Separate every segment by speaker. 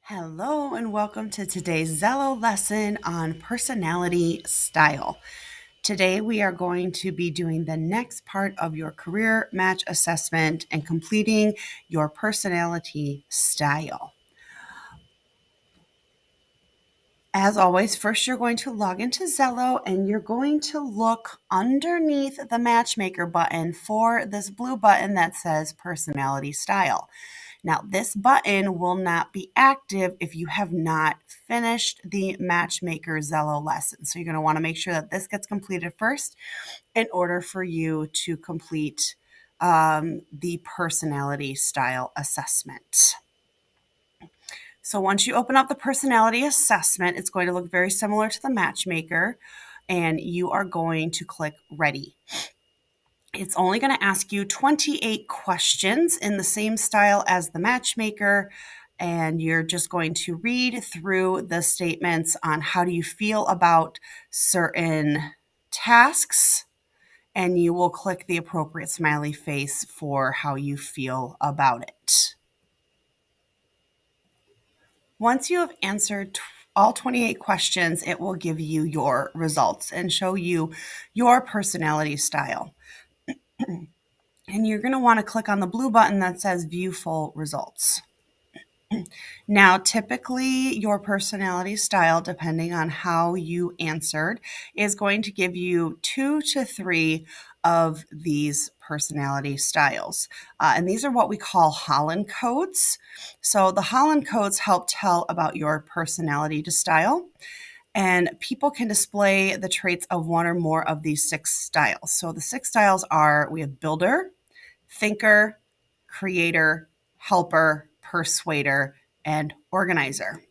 Speaker 1: Hello and welcome to today's Xello lesson on personality style. Today we are going to be doing the next part of your career match assessment and completing your personality style. As always, first you're going to log into Xello and you're going to look underneath the matchmaker button for this blue button that says personality style. Now, this button will not be active if you have not finished the Matchmaker Xello lesson. So you're going to want to make sure that this gets completed first in order for you to complete the personality style assessment. So once you open up the personality assessment, it's going to look very similar to the Matchmaker, and you are going to click Ready. It's only going to ask you 28 questions in the same style as the Matchmaker, and you're just going to read through the statements on how do you feel about certain tasks, and you will click the appropriate smiley face for how you feel about it. Once you have answered all 28 questions, it will give you your results and show you your personality style. And you're going to want to click on the blue button that says View Full Results. Now, typically, your personality style, depending on how you answered, is going to give you 2 to 3 of these personality styles. And these are what we call Holland codes. So the Holland codes help tell about your personality to style. And people can display the traits of one or more of these 6 styles. So the 6 styles are, we have builder, thinker, creator, helper, persuader, and organizer.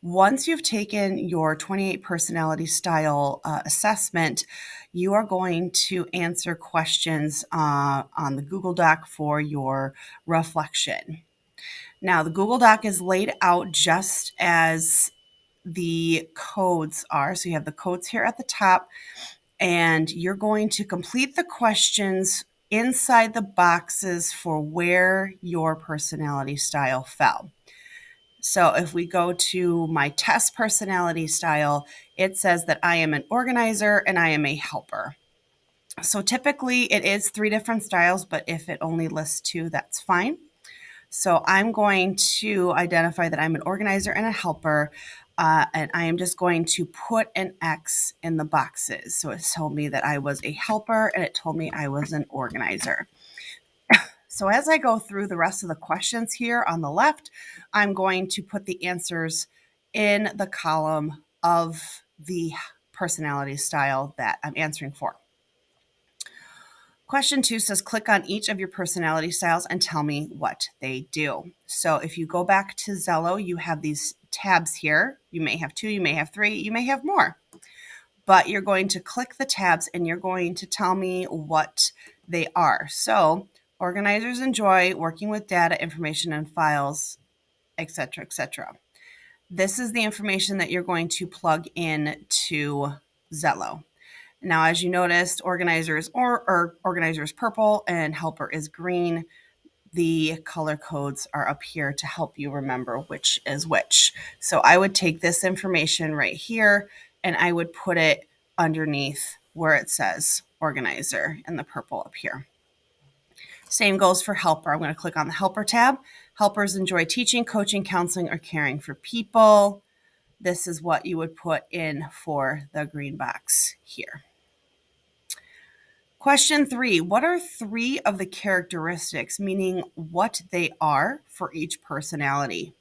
Speaker 1: Once you've taken your 28 personality style assessment, you are going to answer questions on the Google Doc for your reflection. Now, the Google Doc is laid out just as the codes are. So you have the codes here at the top, and you're going to complete the questions inside the boxes for where your personality style fell. So if we go to my test personality style, it says that I am an organizer and I am a helper. So typically it is 3 different styles, but if it only lists 2, that's fine. So I'm going to identify that I'm an organizer and a helper, and I am just going to put an X in the boxes. So it told me that I was a helper and it told me I was an organizer. So as I go through the rest of the questions here on the left, I'm going to put the answers in the column of the personality style that I'm answering for. Question 2 says, click on each of your personality styles and tell me what they do. So if you go back to Xello, you have these tabs here. You may have 2, you may have 3, you may have more. But you're going to click the tabs and you're going to tell me what they are. So organizers enjoy working with data, information, and files, etc., etc. This is the information that you're going to plug in to Xello. Now, as you noticed, organizer is organizer is purple and helper is green. The color codes are up here to help you remember which is which. So I would take this information right here and I would put it underneath where it says organizer in the purple up here. Same goes for helper. I'm going to click on the helper tab. Helpers enjoy teaching, coaching, counseling, or caring for people. This is what you would put in for the green box here. Question 3, what are 3 of the characteristics, meaning what they are for each personality?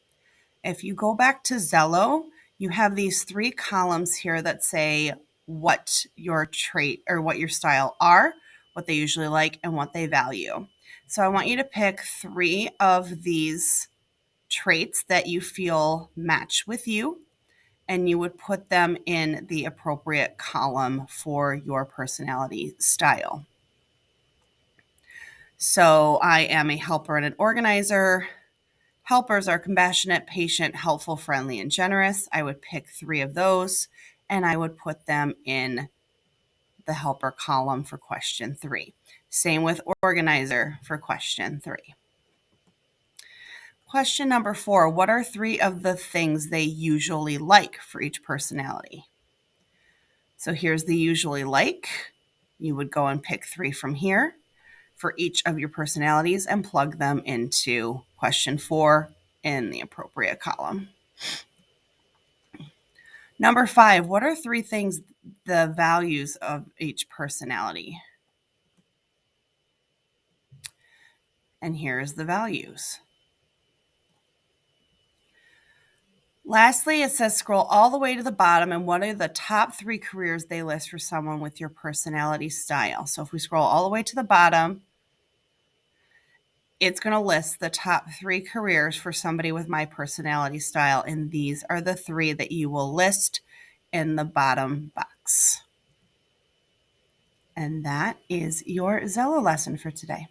Speaker 1: If you go back to Xello, you have these 3 columns here that say what your trait or what your style are, what they usually like, and what they value. So I want you to pick 3 of these traits that you feel match with you, and you would put them in the appropriate column for your personality style. So I am a helper and an organizer. Helpers are compassionate, patient, helpful, friendly, and generous. I would pick 3 of those and I would put them in the helper column for question 3. Same with organizer for question 3. Question number 4, what are 3 of the things they usually like for each personality? So here's the usually like. You would go and pick 3 from here for each of your personalities and plug them into question 4 in the appropriate column. Number 5, what are 3 things, the values of each personality? And here's the values. Lastly, it says scroll all the way to the bottom and what are the top 3 careers they list for someone with your personality style. So if we scroll all the way to the bottom, it's going to list the top 3 careers for somebody with my personality style, and these are the 3 that you will list in the bottom box. And that is your Xello lesson for today.